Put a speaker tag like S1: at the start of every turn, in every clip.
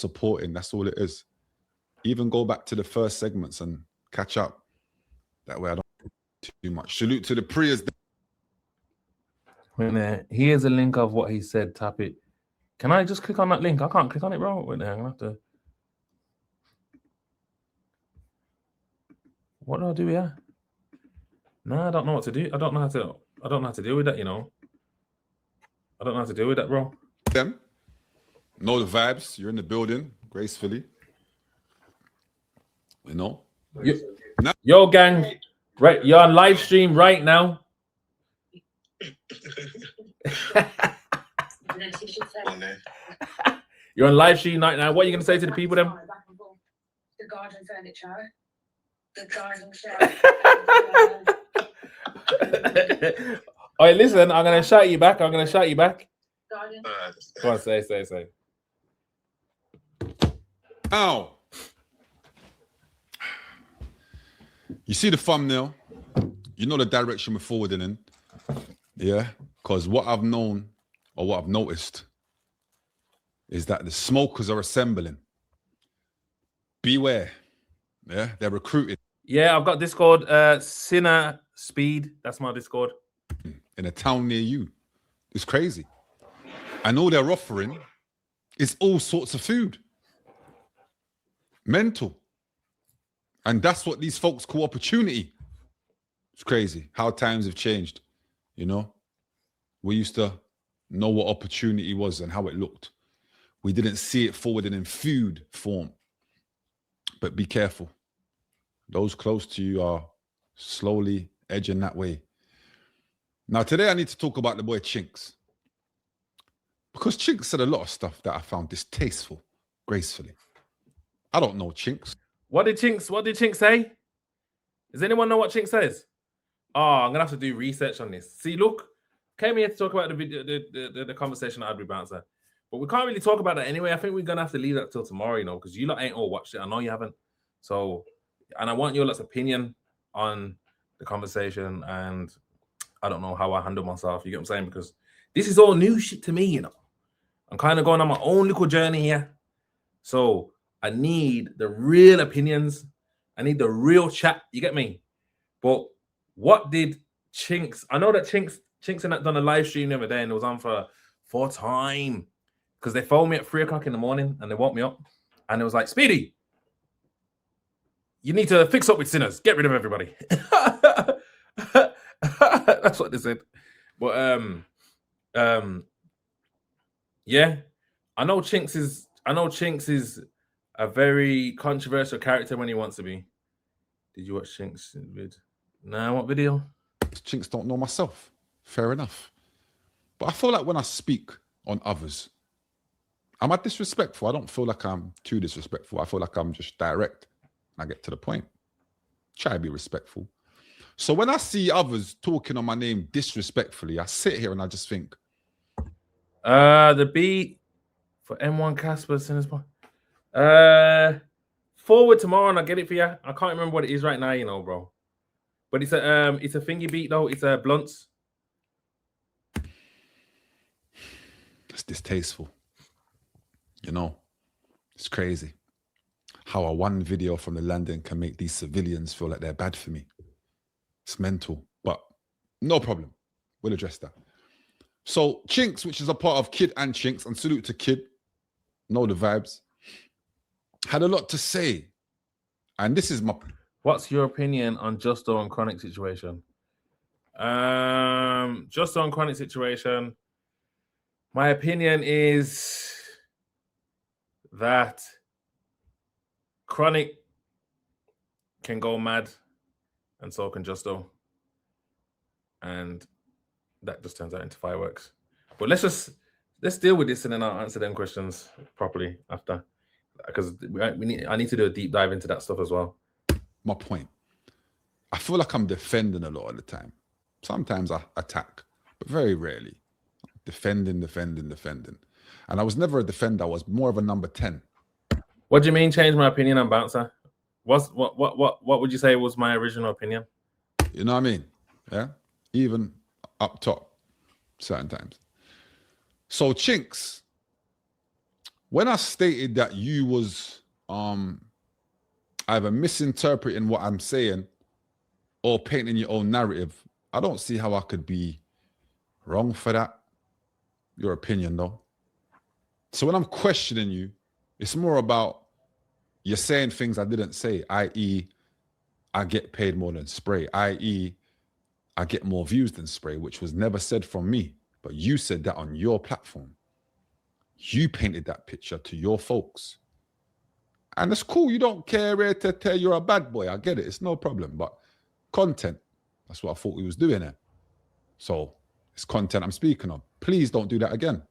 S1: supporting. That's all it is. Even go back to the first segments and catch up. That way I don't too much. Salute to the Prius.
S2: Here's a link of what he said. Tap it. Can I just click on that link? I can't click on it, bro. Wait there, I'm gonna have to. What do I do here? No, I don't know what to do. I don't know how to deal with that, you know. I don't know how to deal with that, bro.
S1: Them. Know the vibes. You're in the building gracefully. You know?
S2: Yo, gang. Right, you're on live stream right now. You're on live stream right now. What are you going to say to the people then?
S3: The garden furniture. The garden shelf.
S2: All right, listen, I'm going to shout you back. Garden. Go on, say.
S1: Ow. You see the thumbnail? You know the direction we're forwarding in. Yeah? Because what I've known or what I've noticed is that the smokers are assembling. Beware. Yeah? They're recruited.
S2: Yeah, I've got Discord. Sinner Speed. That's my Discord.
S1: In a town near you. It's crazy. And all they're offering is all sorts of food. Mental. And that's what these folks call opportunity. It's crazy how times have changed. You know, we used to know what opportunity was and how it looked. We didn't see it forwarded in food form. But be careful. Those close to you are slowly edging that way. Now, today I need to talk about the boy Chinx. Because Chinx said a lot of stuff that I found distasteful, gracefully. I don't know Chinx.
S2: What did Chinx say? Does anyone know what Chinx says? Oh, I'm gonna have to do research on this. See, look, came here to talk about the video, the conversation I had with Bouncer, but we can't really talk about that anyway. I think we're gonna have to leave that till tomorrow, you know, because you lot ain't all watched it. I know you haven't. So, and I want your lot's opinion on the conversation, and I don't know how I handle myself. You get what I'm saying? Because this is all new shit to me, you know. I'm kind of going on my own little journey here, so I need the real opinions. I need the real chat. You get me? But what did Chinx? I know that Chinx and that done a live stream the other day, and it was on for time because they phoned me at 3 o'clock in the morning and they woke me up, and it was like, Speedy, you need to fix up with sinners. Get rid of everybody. That's what they said. But yeah, I know Chinx is a very controversial character when he wants to be. Did you watch Chinx vid? Nah, what video?
S1: Chinx don't know myself. Fair enough. But I feel like when I speak on others, am I disrespectful? I don't feel like I'm too disrespectful. I feel like I'm just direct. I get to the point. Try to be respectful. So when I see others talking on my name disrespectfully, I sit here and I just think.
S2: The beat for M1 Casper Sinners. Forward tomorrow and I'll get it for you. I can't remember what it is right now, you know, bro. But it's a thingy beat though. It's a blunts.
S1: It's distasteful. You know, it's crazy how a one video from the London can make these civilians feel like they're bad for me. It's mental, but no problem. We'll address that. So Chinx, which is a part of Kid and Chinx, and salute to Kid, know the vibes, had a lot to say. And this is my...
S2: What's your opinion on Justo and Chronic situation? Justo and Chronic situation. My opinion is that Chronic can go mad and so can Justo. And that just turns out into fireworks. But let's deal with this and then I'll answer them questions properly after. Because I need to do a deep dive into that stuff as well.
S1: My point. I feel like I'm defending a lot of the time. Sometimes I attack, but very rarely. Defending. And I was never a defender. I was more of a number 10.
S2: What do you mean change my opinion on Bouncer? What would you say was my original opinion?
S1: You know what I mean? Yeah? Even up top, certain times. So Chinx, when I stated that you was either misinterpreting what I'm saying or painting your own narrative, I don't see how I could be wrong for that. Your opinion, though. So when I'm questioning you, it's more about you're saying things I didn't say, i.e., I get paid more than Spray, i.e., I get more views than Spray, which was never said from me, but you said that on your platform. You painted that picture to your folks. And it's cool. You don't care you're a bad boy. I get it. It's no problem. But content, that's what I thought we was doing here. So it's content I'm speaking of. Please don't do that again.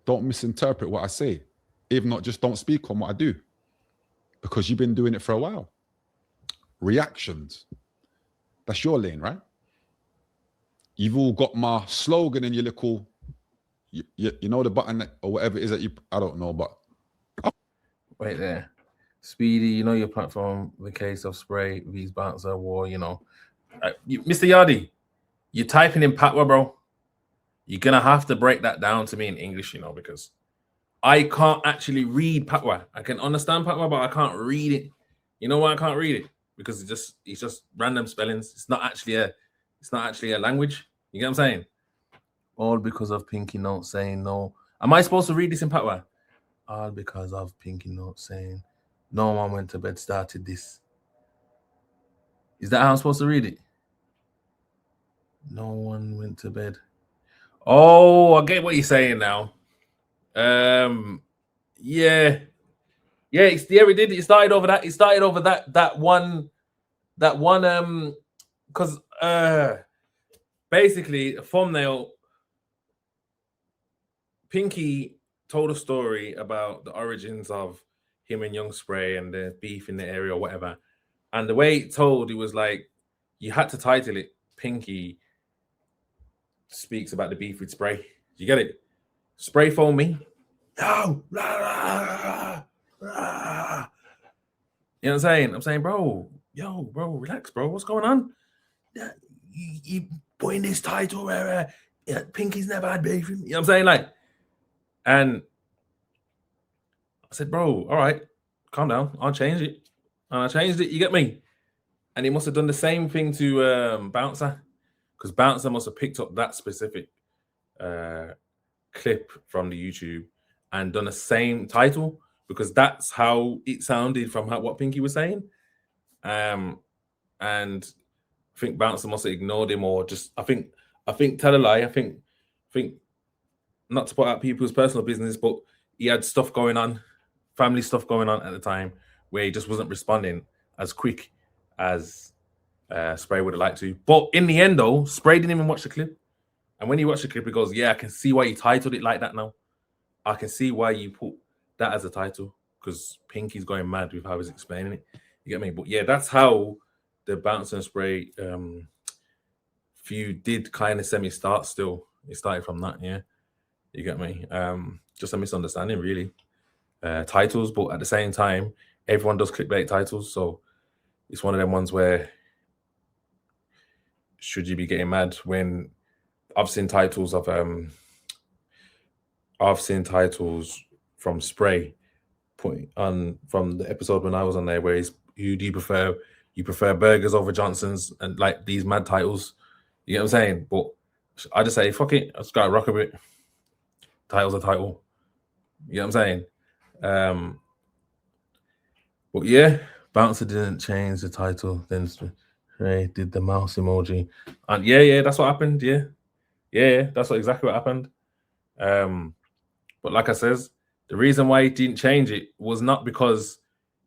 S1: Don't misinterpret what I say. If not, just don't speak on what I do. Because you've been doing it for a while. Reactions. That's your lane, right? You've all got my slogan in your little, you know the button or whatever it is that you, I don't know, but.
S2: Wait there. Speedy, you know your platform, the case of Spray, V's Bouncer, War, you know. Mr. Yardi, you're typing in Patwa, bro. You're going to have to break that down to me in English, you know, because I can't actually read Patwa. I can understand Patwa, but I can't read it. You know why I can't read it? Because it's just random spellings. It's not actually a language. You get what I'm saying? All because of Pinky Note saying no. Am I supposed to read this in Patwa? All because of Pinky Note saying no one went to bed started this. Is that how I'm supposed to read it? No one went to bed. Oh, I get what you're saying now. Yeah. Yeah, we did. It started over that. It started over that one, because basically a thumbnail, Pinky told a story about the origins of him and Young Spray and the beef in the area or whatever. And the way it told, it was like you had to title it Pinky speaks about the beef with Spray. You get it? Spray phone me. Yo, rah, rah, rah. You know what I'm saying? I'm saying, bro, relax, bro. What's going on? You putting this title where Pinky's never had beef. You know what I'm saying? Like, and I said, bro, all right, calm down. I'll change it. And I changed it. You get me? And he must have done the same thing to Bouncer, because Bouncer must have picked up that specific clip from the YouTube and done the same title, because that's how it sounded from what Pinky was saying. And I think Bouncer must have ignored him, or just I think tell a lie. I think not to put out people's personal business, but he had stuff going on, family stuff going on at the time, where he just wasn't responding as quick as Spray would have liked to. But in the end, though, Spray didn't even watch the clip. And when he watched the clip, he goes, yeah, I can see why you titled it like that now. I can see why you put that as a title, because Pinky's going mad with how he's explaining it. You get me? But yeah, that's how the Bouncer and Spray feud did kind of semi-start still. It started from that, yeah. You get me? Just a misunderstanding, really. Titles, but at the same time, everyone does clickbait titles, so it's one of them ones where should you be getting mad when I've seen titles from Spray putting on from the episode when I was on there, where who do you prefer? You prefer burgers over Johnson's, and like these mad titles. You get what I'm saying? But I just say, fuck it, I just gotta rock a bit. Title's a title. You know what I'm saying? But yeah, Bouncer didn't change the title. Then Spray did the mouse emoji. And yeah, that's what happened. Yeah, that's exactly what happened. But like I says, the reason why he didn't change it was not because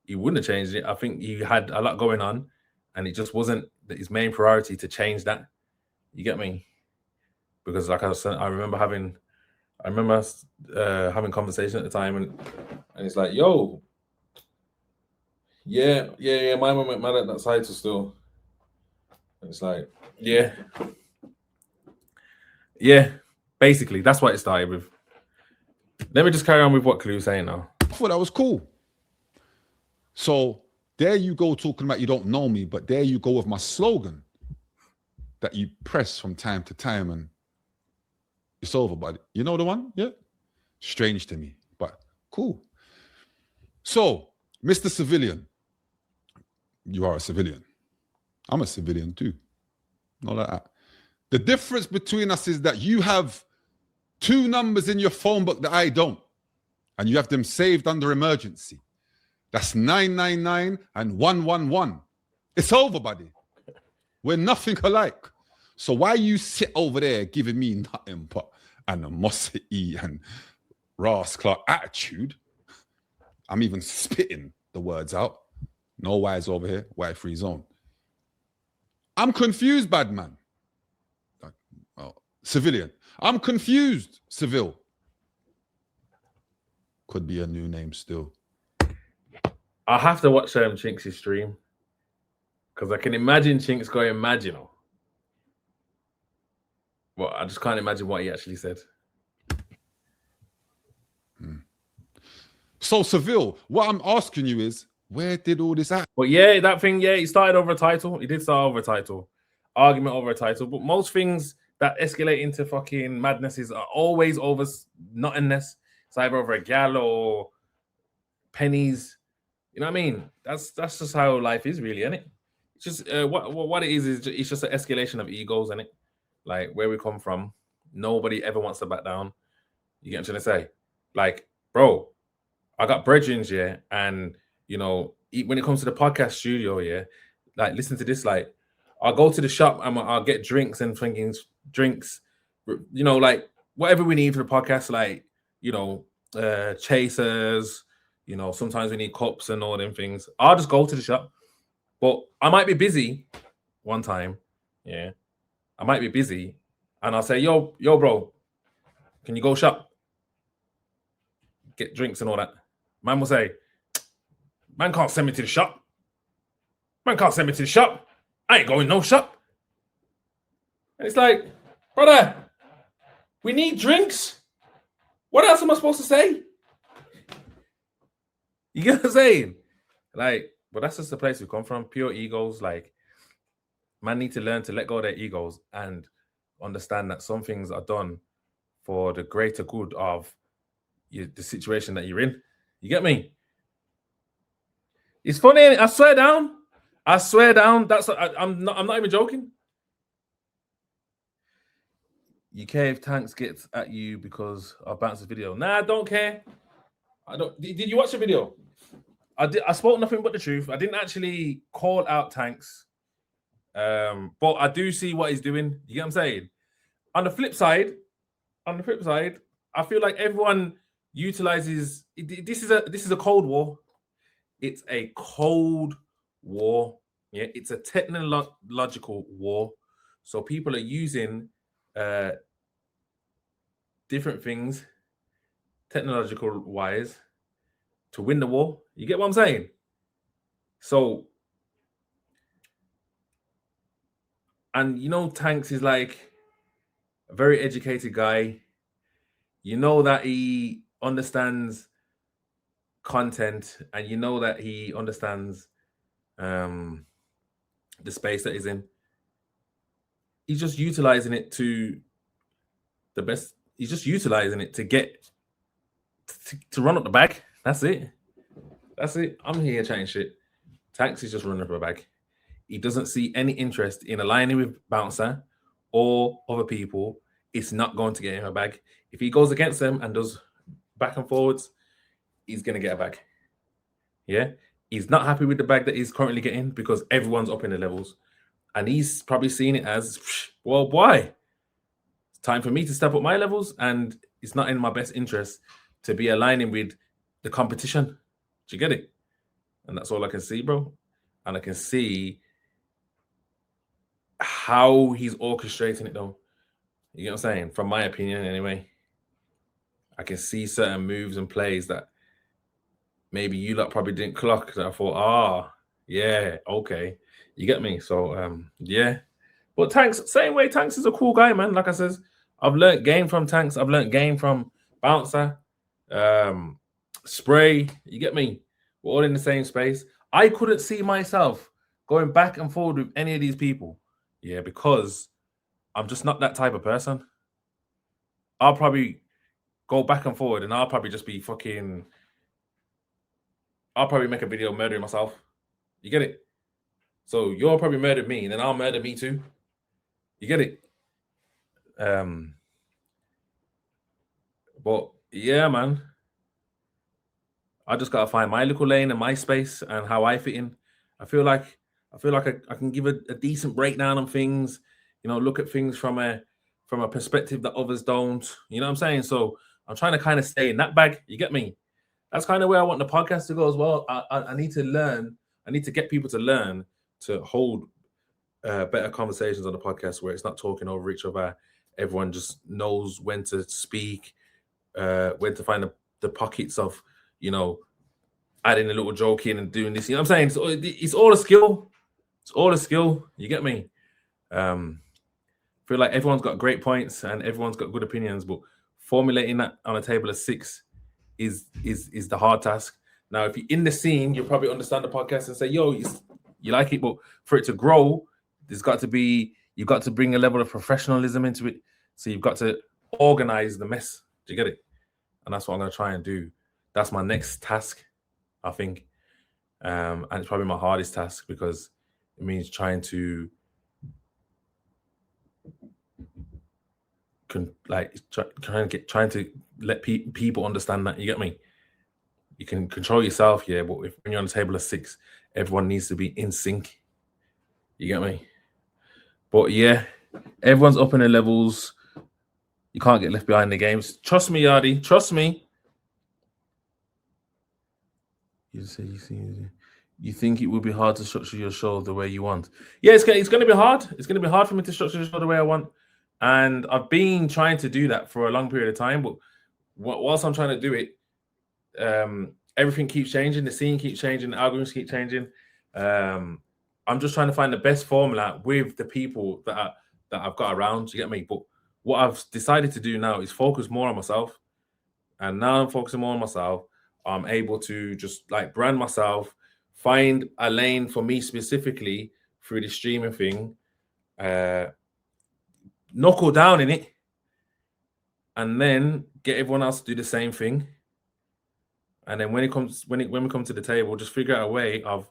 S2: he wouldn't have changed it. I think he had a lot going on, and it just wasn't his main priority to change that. You get me? Because like I said, I remember having conversation at the time, and it's like, yo, yeah, my mum went mad at that title still. And it's like, yeah, basically that's what it started with. Let me just carry on with what Clue's saying now.
S1: I thought that was cool. So there you go talking about you don't know me, but there you go with my slogan that you press from time to time, and it's over, buddy. You know the one? Yeah? Strange to me, but Cool. So, Mr. Civilian, you are a civilian. I'm a civilian too. Not like that. The difference between us is that you have 2 numbers in your phone book that I don't, and you have them saved under emergency. That's 999 and 111. It's over, buddy. We're nothing alike. So why you sit over there giving me nothing but animosity and Ross Clark attitude? I'm even spitting the words out. No wires over here, wire free zone. I'm confused, bad man. Civilian. I'm confused, Seville. Could be a new name still.
S2: I'll have to watch Chinx's stream because I can imagine Chinx going mad, you know. Well, I just can't imagine what he actually said.
S1: So, Seville, what I'm asking you is, where did all this happen?
S2: But yeah, that thing, yeah, he started over a title. He did start over a title. Argument over a title. But most things that escalate into fucking madnesses are always over nothingness. It's either over a gal or pennies. You know what I mean? That's just how life is, really, isn't it? It's just what it is it's just an escalation of egos, isn't it? Like where we come from, nobody ever wants to back down. You get what I'm trying to say? Like, bro, I got brethren, yeah, and you know, when it comes to the podcast studio, yeah, like listen to this, like I'll go to the shop and I'll get drinks and drinking drinks, you know, like whatever we need for the podcast, like you know, chasers. You know, sometimes we need cups and all them things. I'll just go to the shop. But I might be busy one time. Yeah. I might be busy. And I'll say, yo, bro, can you go shop? Get drinks and all that. Man will say, man can't send me to the shop. Man can't send me to the shop. I ain't going no shop. And it's like, brother, we need drinks. What else am I supposed to say? You get what I'm saying? Like, but that's just the place we come from. Pure egos. Like, man need to learn to let go of their egos and understand that some things are done for the greater good of the situation that you're in. You get me? It's funny. I swear down. That's I'm not even joking. You care if Tanks gets at you because I bounced the video? Nah, I don't care. I don't. Did you watch the video? I spoke nothing but the truth. I didn't actually call out Tanks, but I do see what he's doing. You get what I'm saying? On the flip side, I feel like everyone utilizes. This is a cold war. It's a cold war. Yeah, it's a technological war. So people are using different things, technological wise, to win the war. You get what I'm saying? So, and you know, Tanks is like a very educated guy. You know that he understands content, and you know that he understands the space that he's in. He's just utilizing it to the best. He's just utilizing it to get to run up the bag. That's it. I'm here chatting shit. Tanks is just running up a bag. He doesn't see any interest in aligning with Bouncer or other people. It's not going to get him a bag. If he goes against them and does back and forwards, he's going to get a bag. Yeah? He's not happy with the bag that he's currently getting because everyone's up in the levels. And he's probably seen it as, well, why? It's time for me to step up my levels, and it's not in my best interest to be aligning with the competition. Do you get it? And that's all I can see, bro. And I can see how he's orchestrating it, though. You get what I'm saying? From my opinion, anyway. I can see certain moves and plays that maybe you lot probably didn't clock. That I thought, yeah, okay. You get me? So, yeah. But Tanks, same way, Tanks is a cool guy, man. Like I says, I've learned game from Tanks. I've learned game from Bouncer, Spray. You get me? We're all in the same space. I couldn't see myself going back and forward with any of these people. Yeah, because I'm just not that type of person. I'll probably go back and forward, and I'll probably just be fucking I'll probably make a video murdering myself. You get it? So you'll probably murder me, and then I'll murder me too. You get it? But yeah, man. I just gotta find my little lane and my space and how I fit in. I feel like I can give a decent breakdown on things, you know, look at things from a perspective that others don't. You know what I'm saying? So I'm trying to kind of stay in that bag. You get me? That's kind of where I want the podcast to go as well. I need to learn. I need to get people to learn to hold better conversations on the podcast where it's not talking over each other. Everyone just knows when to speak, when to find the pockets of, you know, adding a little joke in and doing this. You know what I'm saying? So it's all a skill. It's all a skill. You get me? Feel like everyone's got great points and everyone's got good opinions, but formulating that on a table of 6 is the hard task. Now, if you're in the scene, you'll probably understand the podcast and say, yo, you like it, but for it to grow, you've got to bring a level of professionalism into it. So you've got to organize the mess. Do you get it? And that's what I'm going to try and do. That's my next task, I think. And it's probably my hardest task because it means trying to trying to let people understand that. You get me? You can control yourself, yeah, but when you're on a table of 6, everyone needs to be in sync. You get me? But yeah, everyone's up in their levels. You can't get left behind the games. Trust me, Yardi. Trust me. You think it would be hard to structure your show the way you want? Yeah, it's going to be hard. It's going to be hard for me to structure the show the way I want. And I've been trying to do that for a long period of time. But whilst I'm trying to do it, everything keeps changing. The scene keeps changing. The algorithms keep changing. I'm just trying to find the best formula with the people that I've got around. You get me? But what I've decided to do now is focus more on myself. And now I'm focusing more on myself. I'm able to just like brand myself, find a lane for me specifically through the streaming thing, knuckle down in it, and then get everyone else to do the same thing. And then when we come to the table, just figure out a way of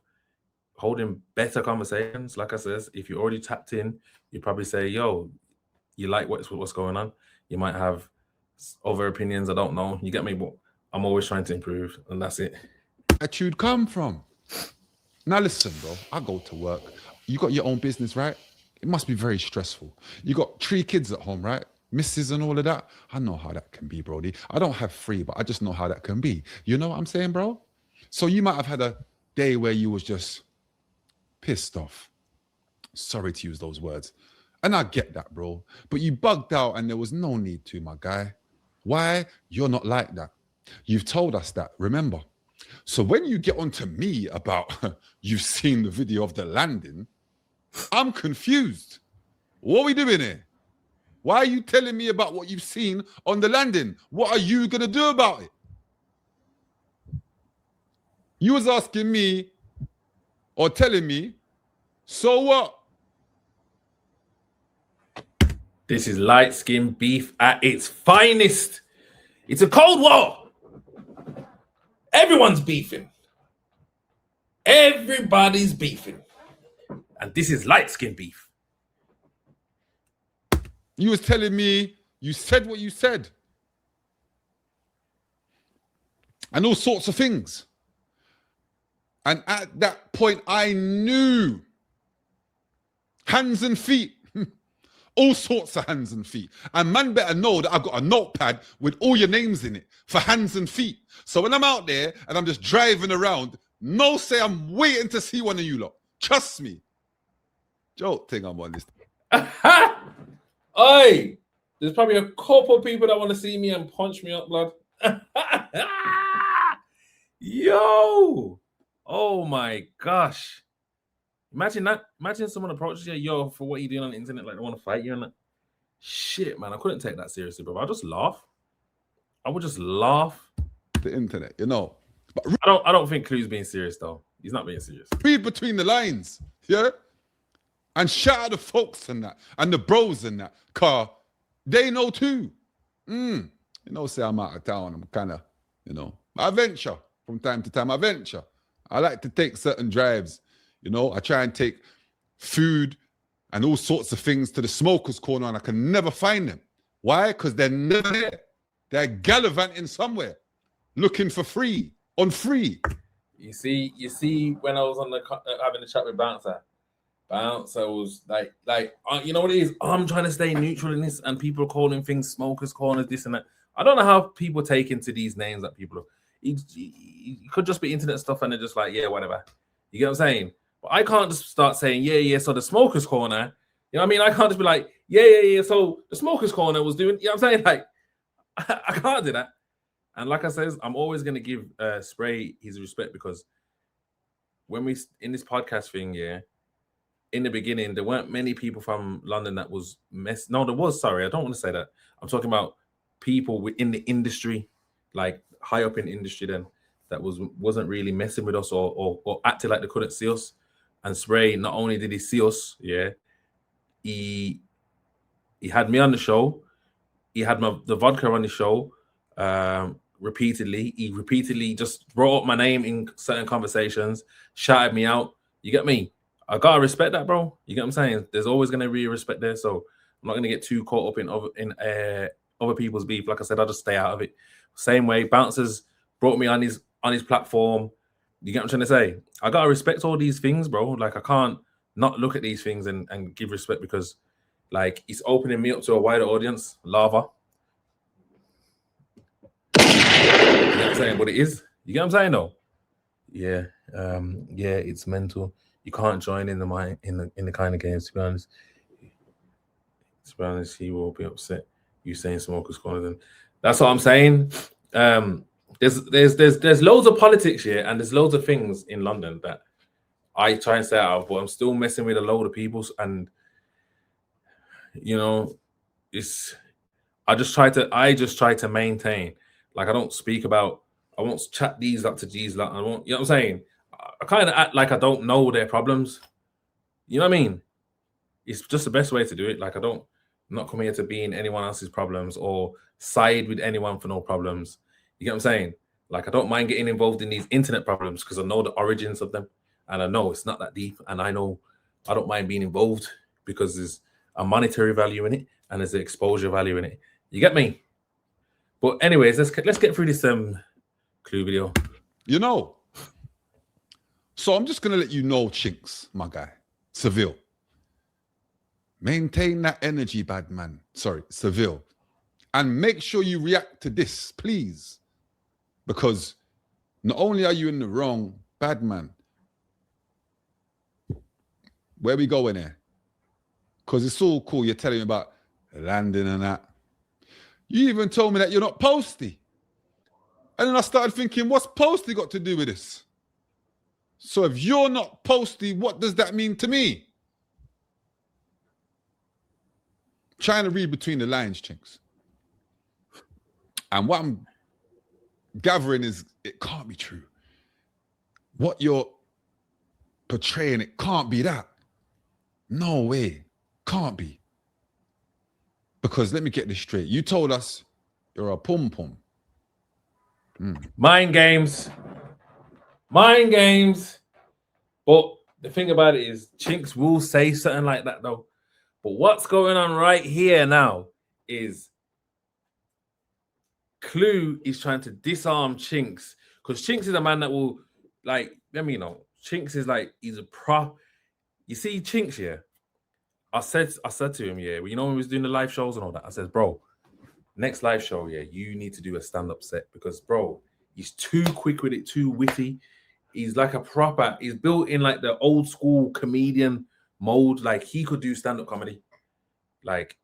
S2: holding better conversations. Like I says, if you're already tapped in, you probably say, yo, you like what's going on. You might have other opinions. I don't know. You get me? But I'm always trying to improve, and that's it.
S1: Attitude come from. Now listen, bro. I go to work. You got your own business, right? It must be very stressful. You got 3 kids at home, right? Misses and all of that. I know how that can be, Brody. I don't have 3, but I just know how that can be. You know what I'm saying, bro? So you might have had a day where you was just pissed off. Sorry to use those words. And I get that, bro. But you bugged out and there was no need to, my guy. Why? You're not like that. You've told us that, remember? So when you get on to me about you've seen the video of the landing, I'm confused. What are we doing here? Why are you telling me about what you've seen on the landing? What are you going to do about it? You was asking me or telling me, so what?
S2: This is light skin beef at its finest. It's a cold war. Everyone's beefing. Everybody's beefing. And this is light skin beef.
S1: You was telling me, you said what you said. And all sorts of things. And at that point, I knew hands and feet. All sorts of hands and feet. And man better know that I've got a notepad with all your names in it for hands and feet. So when I'm out there and I'm just driving around, no say I'm waiting to see one of you lot. Trust me. Joke thing I'm on this.
S2: Oi! There's probably a couple people that want to see me and punch me up, blood. Yo! Oh my gosh. Imagine that. Imagine someone approaches you, yo, for what you doing on the internet, like they want to fight you and that. Shit, man, I couldn't take that seriously, bro. I'd just laugh. I would just laugh.
S1: The internet, you know. But
S2: I don't think Clue's being serious though. He's not being serious.
S1: read between the lines, yeah? And shout out the folks and that, and the bros and that, car, they know too. You know, say I'm out of town. I'm kind of, you know, I venture from time to time. I venture. I like to take certain drives. You know, I try and take food and all sorts of things to the smokers corner, and I can never find them. Why? Because they're never there. They're gallivanting somewhere, looking for free, on free.
S2: You see, when I was on the having a chat with Bouncer was like, you know what it is? I'm trying to stay neutral in this, and people are calling things smokers corners, this and that. I don't know how people take into these names that people. It could just be internet stuff, and they're just like, yeah, whatever. You get what I'm saying? But I can't just start saying, yeah. So the smokers corner, you know what I mean? I can't just be like, yeah. So the smokers corner was doing, you know what I'm saying? Like, I can't do that. And like I says, I'm always going to give Spray his respect, because when we in this podcast thing, yeah, in the beginning, there weren't many people from London that was No, there was. Sorry, I don't want to say that. I'm talking about people within the industry, like high up in the industry, then that wasn't really messing with us or acting like they couldn't see us. And Spray, not only did he see us, yeah, he had me on the show. He had the vodka on the show repeatedly. He repeatedly just brought up my name in certain conversations, shouted me out. You get me? I gotta respect that, bro. You get what I'm saying? There's always gonna be respect there, so I'm not gonna get too caught up in other people's beef. Like I said, I'll just stay out of it. Same way, Bouncers brought me on his platform. You get what I'm trying to say? I gotta respect all these things, bro. Like, I can't not look at these things and give respect, because like it's opening me up to a wider audience. Lava. You get what I'm saying? But it is. You get what I'm saying though? Yeah. Yeah, it's mental. You can't join in the kind of games, to be honest. To be honest, he will be upset. You saying smokers corner, then that's what I'm saying. There's loads of politics here, and there's loads of things in London that I try and stay out of, but I'm still messing with a load of people, and you know, I just try to maintain. Like, I don't speak about, I won't chat these up to these lot. I won't, you know what I'm saying? I kind of act like I don't know their problems. You know what I mean? It's just the best way to do it. Like, I'm not coming here to be in anyone else's problems or side with anyone for no problems. You get what I'm saying? Like, I don't mind getting involved in these internet problems because I know the origins of them, and I know it's not that deep, and I know I don't mind being involved because there's a monetary value in it and there's an exposure value in it. You get me? But anyways, let's get through this Clue video.
S1: You know, so I'm just gonna let you know, Chinx, my guy, Seville. Maintain that energy, bad man. Sorry, Seville. And make sure you react to this, please. Because not only are you in the wrong, bad man. Where we going here? Because it's all cool. You're telling me about landing and that. You even told me that you're not posty. And then I started thinking, what's posty got to do with this? So if you're not posty, what does that mean to me? Trying to read between the lines, Chinx. And what I'm gathering is it can't be true. What you're portraying, it can't be that. No way. Can't be. Because let me get this straight. You told us you're a pum-pum.
S2: Mind games. Mind games. But the thing about it is, Chinx will say something like that though. But what's going on right here now is Clue is trying to disarm Chinx, because Chinx is a man that will, like, let me know. Chinx is like, he's a prop. You see, Chinx here. I said to him, yeah, well, you know, when we was doing the live shows and all that, I said, bro, next live show, yeah, you need to do a stand-up set, because, bro, he's too quick with it, too witty. He's like a proper, he's built in like the old school comedian mode. Like, he could do stand-up comedy. Like,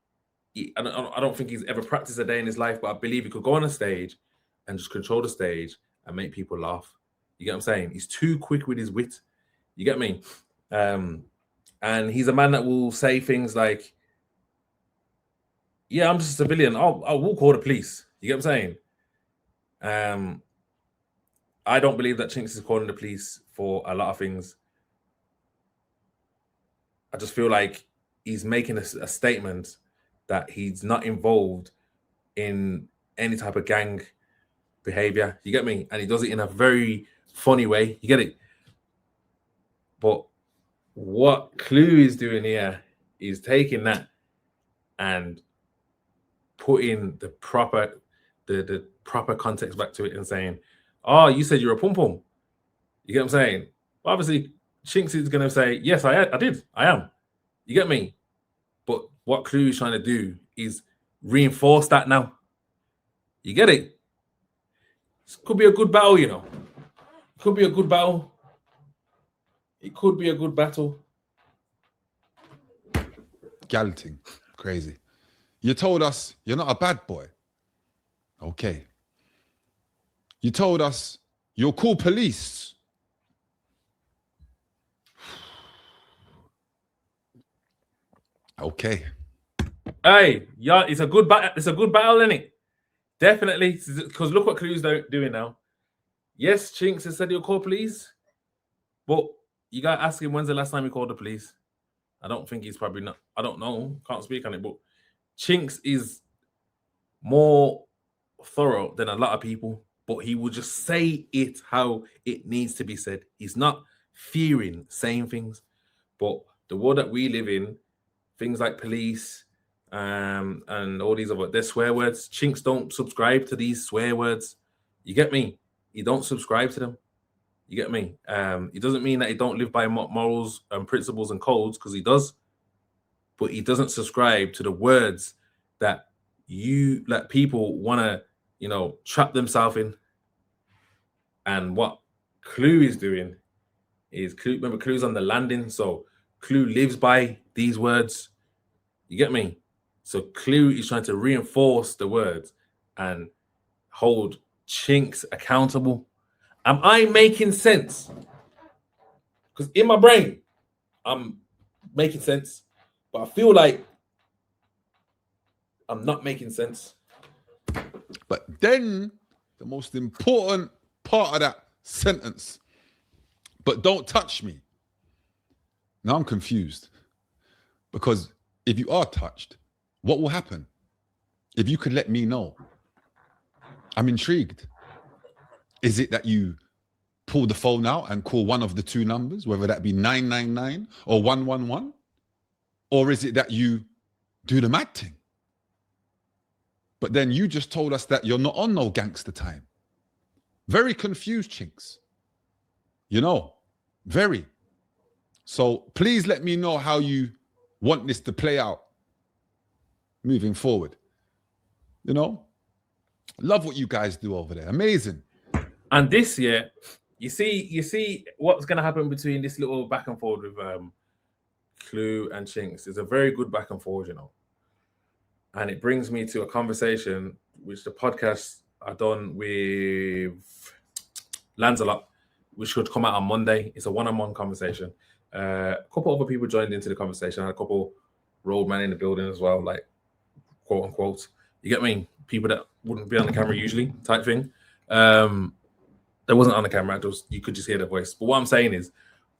S2: I don't think he's ever practiced a day in his life, but I believe he could go on a stage and just control the stage and make people laugh. You get what I'm saying? He's too quick with his wit. You get me? And he's a man that will say things like, yeah, I'm just a civilian. I will call the police. You get what I'm saying? I don't believe that Chinx is calling the police for a lot of things. I just feel like he's making a statement that he's not involved in any type of gang behavior. You get me? And he does it in a very funny way. You get it? But what Clue is doing here is taking that and putting the proper context back to it and saying, "Oh, you said you're a pum pum." You get what I'm saying? Well, obviously, Chinx is going to say, "Yes, I did. I am." You get me? But what Clue is trying to do is reinforce that now. You get it? This could be a good battle, you know. Could be a good battle. It could be a good battle.
S1: Galting. Crazy. You told us you're not a bad boy. Okay. You told us you'll call police. Okay.
S2: Hey, yeah, it's a good battle. It's a good battle, isn't it? Definitely, because look what Clue's doing now. Yes, Chinx has said he'll call police, but you gotta ask him when's the last time he called the police. I don't think he's probably not. I don't know. Can't speak on it, but Chinx is more thorough than a lot of people, but he will just say it how it needs to be said. He's not fearing saying things, but the world that we live in, things like police, and all these other, they're swear words. Chinx don't subscribe to these swear words. You get me? He don't subscribe to them. You get me? It doesn't mean that he don't live by morals and principles and codes, because he does, but he doesn't subscribe to the words that people want to, trap themselves in. And what Clue is doing is remember, Clue's on the landing, so Clue lives by these words. You get me? So Clue is trying to reinforce the words and hold Chinx accountable. Am I making sense? Because in my brain, I'm making sense, but I feel like I'm not making sense.
S1: But then the most important part of that sentence, but don't touch me. Now I'm confused, because if you are touched, what will happen? If you could let me know. I'm intrigued. Is it that you pull the phone out and call one of the two numbers, whether that be 999 or 111? Or is it that you do the mad thing? But then you just told us that you're not on no gangster time. Very confused, Chinx. Very. So please let me know how you want this to play out moving forward. Love what you guys do over there. Amazing.
S2: And this year, you see what's going to happen between this little back and forth with Clue and Chinx. It's a very good back and forth, And it brings me to a conversation which the podcast are done with Lancelot, which should come out on Monday. It's a one-on-one conversation. A couple other people joined into the conversation. I had a couple Roadman in the building as well, like quote unquote. You get me? People that wouldn't be on the camera usually, type thing. They wasn't on the camera. You could just hear the voice. But what I'm saying is,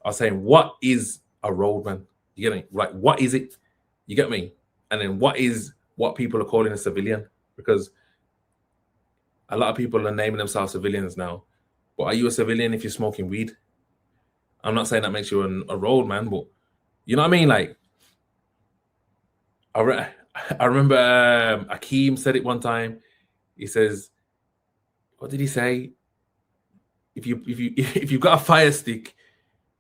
S2: I was saying, what is a Roadman? You get me? Like, what is it? You get me? And then what people are calling a civilian? Because a lot of people are naming themselves civilians now. But are you a civilian if you're smoking weed? I'm not saying that makes you a roadman, but you know what I mean? Like, I remember Akeem said it one time. He says, what did he say? If you've got a fire stick,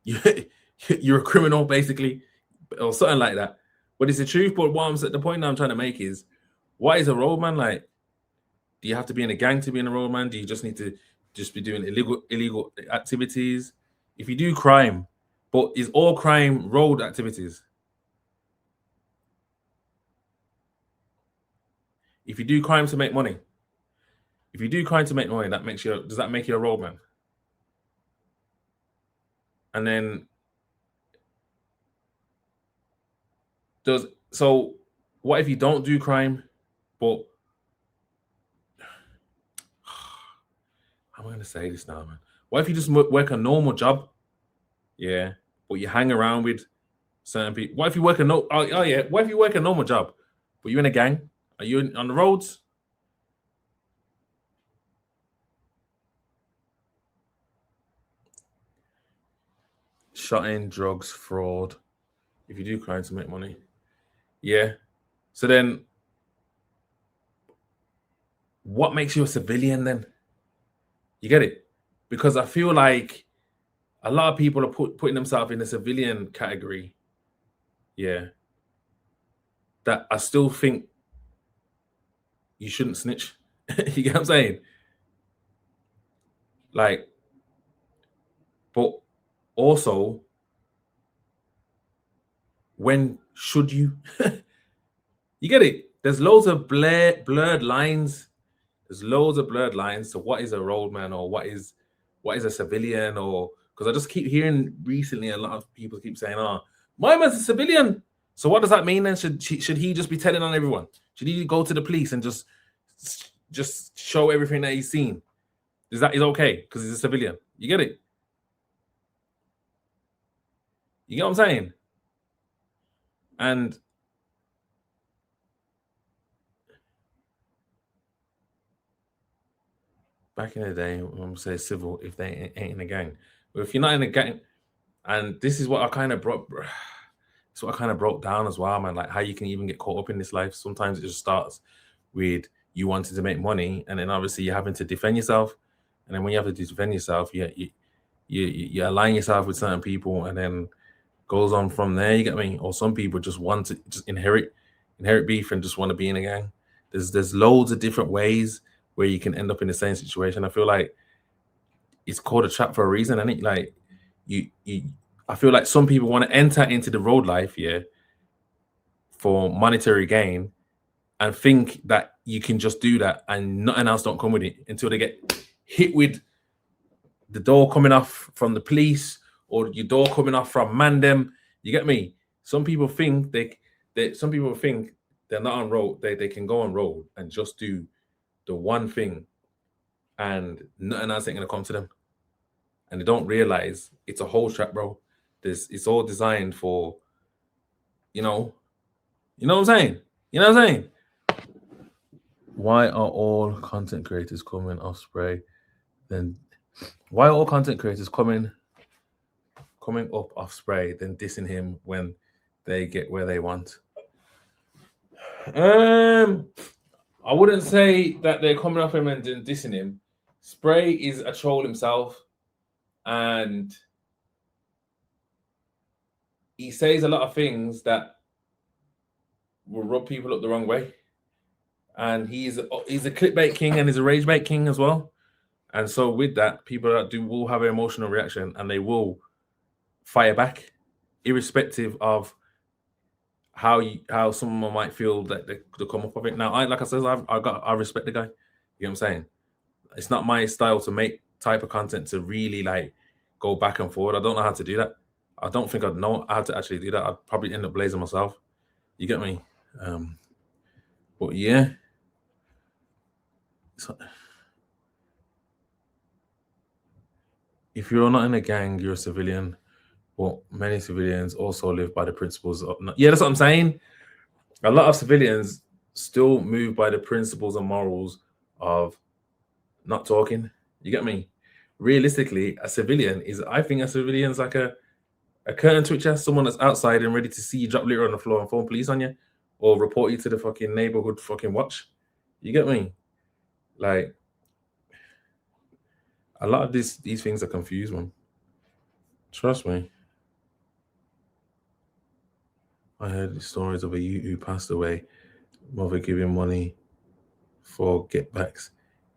S2: you're a criminal, basically, or something like that. But it's the truth. But the point I'm trying to make is, what is a roadman like? Do you have to be in a gang to be in a roadman? Do you just need to be doing illegal activities? If you do crime, but is all crime road activities? If you do crime to make money, does that make you a roadman? And then what if you don't do crime, but how am I going to say this now, man? What if you just work a normal job? Yeah, but you hang around with certain people. What if you work what if you work a normal job, but you're in a gang? Are you on the roads? shotting, drugs, fraud. If you do crime to make money. Yeah. So then, what makes you a civilian then? You get it? Because I feel like a lot of people are putting themselves in the civilian category. Yeah. That I still think you shouldn't snitch. You get what I'm saying? Like, but also, when should you? You get it? There's loads of blurred lines. There's loads of blurred lines. So what is a roadman, or what is a civilian? Or because I just keep hearing recently a lot of people keep saying, "Oh, my man's a civilian." So what does that mean then? Should he just be telling on everyone? Should he go to the police and just show everything that he's seen? Is okay because he's a civilian? You get it? You get what I'm saying? And back in the day, I'm gonna say civil if they ain't in a gang. But if you're not in a gang, and this is what I kind of broke down as well, man. Like how you can even get caught up in this life. Sometimes it just starts with you wanting to make money, and then obviously you're having to defend yourself. And then when you have to defend yourself, you align yourself with certain people, and then goes on from there. You get me? Or some people just want to just inherit beef and just want to be in a gang. There's loads of different ways where you can end up in the same situation. I feel like it's called a trap for a reason, and it like I feel like some people want to enter into the road life, for monetary gain, and think that you can just do that and nothing else don't come with it until they get hit with the door coming off from the police or your door coming off from Mandem. You get me? Some people think some people think they're not on road. They can go on road and just do the one thing, and nothing else ain't gonna come to them. And they don't realize it's a whole trap, bro. It's all designed for, you know what I'm saying? You know what I'm saying? Why are all content creators coming off spray? Then why are all content creators coming up off spray, then dissing him when they get where they want? I wouldn't say that they're coming off him and then dissing him. Spray is a troll himself, and he says a lot of things that will rub people up the wrong way. And he's a clickbait king and he's a rage bait king as well. And so with that, people that will have an emotional reaction and they will fire back, irrespective of how someone might feel that they come up with it. Now, I respect the guy. You know what I'm saying? It's not my style to make type of content to really like go back and forward. I don't know how to do that. I don't think I'd know how to actually do that. I'd probably end up blazing myself. You get me? But yeah. If you're not in a gang, you're a civilian. Well, many civilians also live by the principles of... Yeah, that's what I'm saying. A lot of civilians still move by the principles and morals of not talking. You get me? Realistically, I think a civilian's like a curtain twitcher, someone that's outside and ready to see you drop litter on the floor and phone police on you or report you to the fucking neighborhood fucking watch. You get me? Like, a lot of these things are confused, man. Trust me. I heard stories of a youth who passed away, mother giving money for get-backs.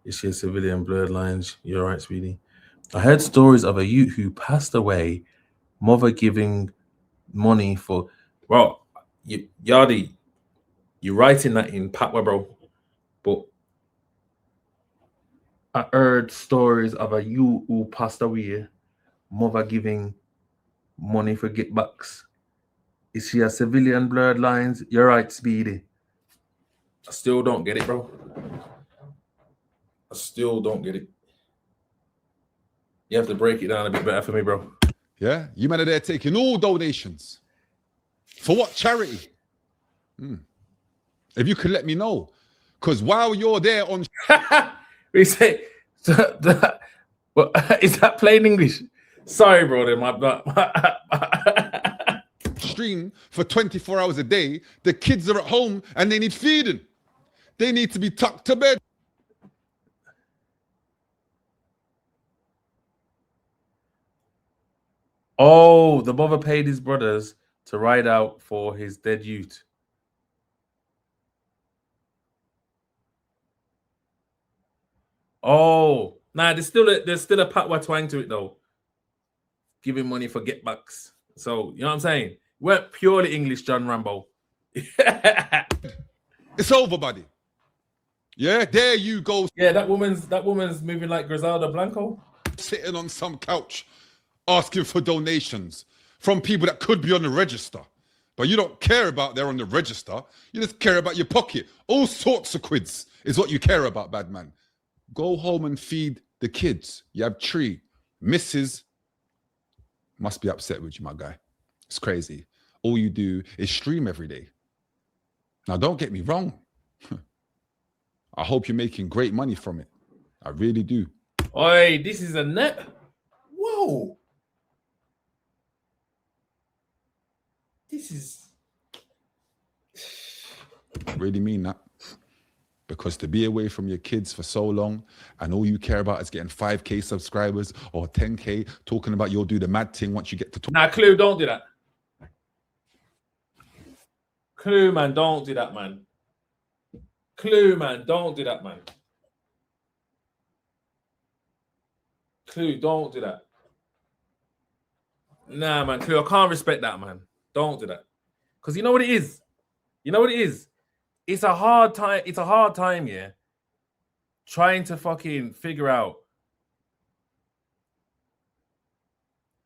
S2: Is she a civilian? Blurred lines. You're right, sweetie. I heard stories of a youth who passed away, mother giving money for... Well, Yardi, you're writing that in Patwa, bro. But I heard stories of a youth who passed away, mother giving money for get-backs. Is she a civilian? Blurred lines. You're right, Speedy. I still don't get it, bro. I still don't get it. You have to break it down a bit better for me, bro.
S1: Yeah, you men are there taking all donations. For what charity? If you could let me know. Because while you're there on...
S2: We say... Is that plain English? Sorry, brother.
S1: stream for 24 hours a day. The kids are at home and they need feeding. They need to be tucked to bed.
S2: Oh, the mother paid his brothers to ride out for his dead youth. Oh, nah, there's still a patwa twang to it though. Giving money for get backs. So you know what I'm saying? We're purely English, John Rambo.
S1: It's over, buddy. Yeah, there you go.
S2: Yeah, that woman's moving like Griselda Blanco.
S1: Sitting on some couch asking for donations from people that could be on the register. But you don't care about they're on the register. You just care about your pocket. All sorts of quids is what you care about, bad man. Go home and feed the kids. You have tree. Mrs. must be upset with you, my guy. It's crazy. All you do is stream every day. Now, don't get me wrong. I hope you're making great money from it. I really do.
S2: Oi, this is a net. Whoa. This is...
S1: I really mean that. Because to be away from your kids for so long and all you care about is getting 5K subscribers or 10K, talking about you'll do the mad thing once you get to talk.
S2: Nah, Clue, don't do that. Clue, man, don't do that, man. Clue, man, don't do that, man. Clue, don't do that. Nah, man, Clue, I can't respect that, man. Don't do that. Because you know what it is? You know what it is? It's a hard time. It's a hard time, yeah. Trying to fucking figure out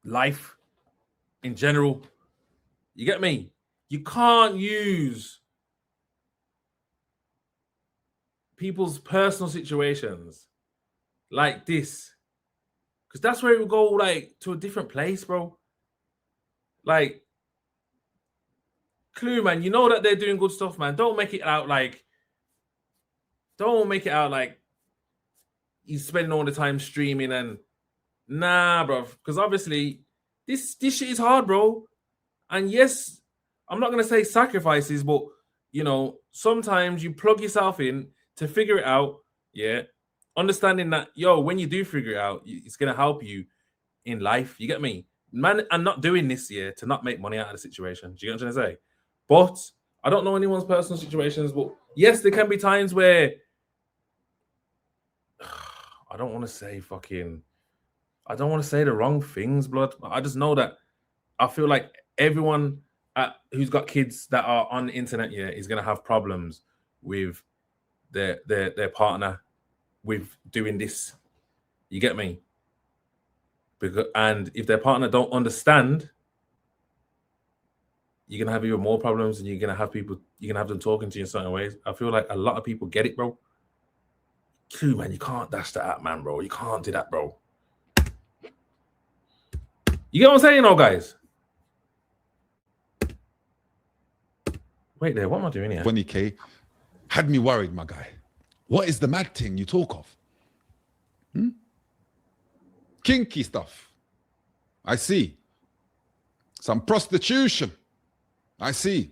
S2: life in general. You get me? You can't use people's personal situations like this. Because that's where it will go like to a different place, bro. Like, Clue, man, you know that they're doing good stuff, man. Don't make it out like he's spending all the time streaming and nah, bro. Because obviously this shit is hard, bro. And yes, I'm not gonna say sacrifices, but you know, sometimes you plug yourself in to figure it out. Yeah, understanding that, yo, when you do figure it out, it's gonna help you in life. You get me, man? I'm not doing this here to not make money out of the situation. Do you get what I'm trying to say? But I don't know anyone's personal situations, but yes, there can be times where I don't want to say the wrong things, blood. I just know that I feel like everyone who's got kids that are on the internet, yeah, is gonna have problems with their partner with doing this. You get me? And if their partner don't understand, you're gonna have even more problems, and you're gonna have them talking to you in certain ways. I feel like a lot of people get it, bro. True, man, you can't dash that at, man, bro. You can't do that, bro. You get what I'm saying, though, guys? Wait there, what am I doing here?
S1: 20K had me worried, my guy. What is the mad thing you talk of? Kinky stuff. I see. Some prostitution. I see.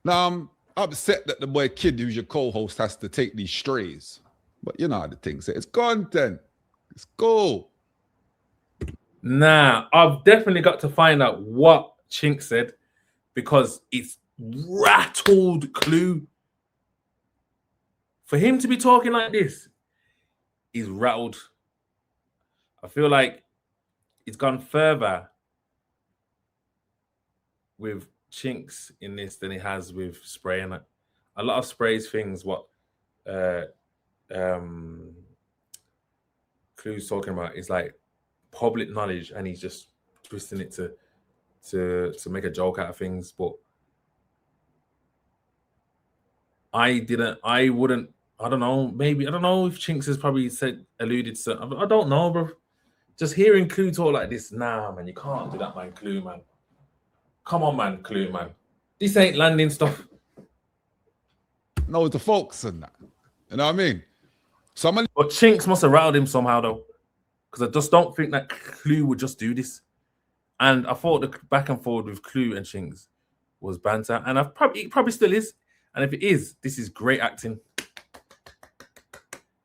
S1: Now, I'm upset that the boy Kid, who's your co-host, has to take these strays. But you know how the thing says. It's content. It's cool.
S2: Nah, I've definitely got to find out what Chinx said because it's rattled Clue. For him to be talking like this, he's rattled. I feel like it's gone further with Chinx in this than it has with Spray. And a lot of Spray's things, what Clue's talking about is like public knowledge, and he's just twisting it to make a joke out of things. But I don't know, maybe, I don't know if Chinx has probably alluded to, I don't know, bro. Just hearing Clue talk like this, nah, man, you can't do that, man, Clue, man. Come on, man, Clue, man. This ain't landing stuff.
S1: No, the folks and that. You know what I mean?
S2: But Chinx must have rattled him somehow, though. Because I just don't think that Clue would just do this. And I thought the back and forward with Clue and Chinx was banter, and it probably still is. And if it is, this is great acting.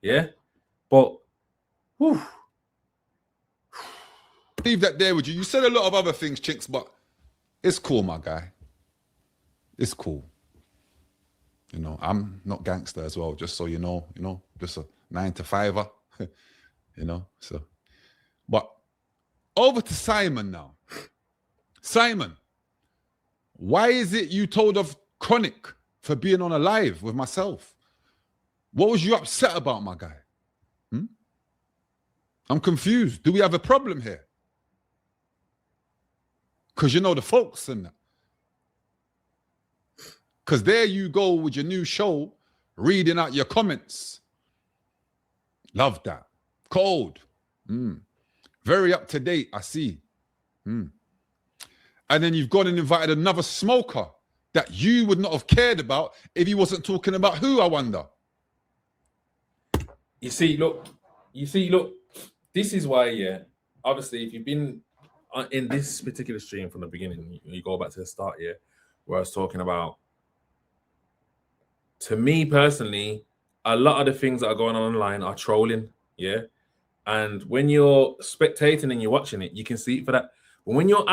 S2: Yeah, but whew.
S1: Leave that there with you. You said a lot of other things, Chinx, but it's cool, my guy. It's cool. You know, I'm not gangster as well, just so you know, just a 9-to-5er, you know, so. But over to Simon now. Simon, why is it you told of Chronic for being on a live with myself? What was you upset about, my guy? I'm confused. Do we have a problem here? Because you know the folks and that. Because there you go with your new show, reading out your comments. Love that. Cold. Very up to date, I see. And then you've gone and invited another smoker that you would not have cared about if he wasn't talking about who, I wonder.
S2: You see, look, this is why, yeah, obviously, if you've been in this particular stream from the beginning, you go back to the start, yeah, where I was talking about, to me personally, a lot of the things that are going on online are trolling, yeah? And when you're spectating and you're watching it, you can see it for that. But when you're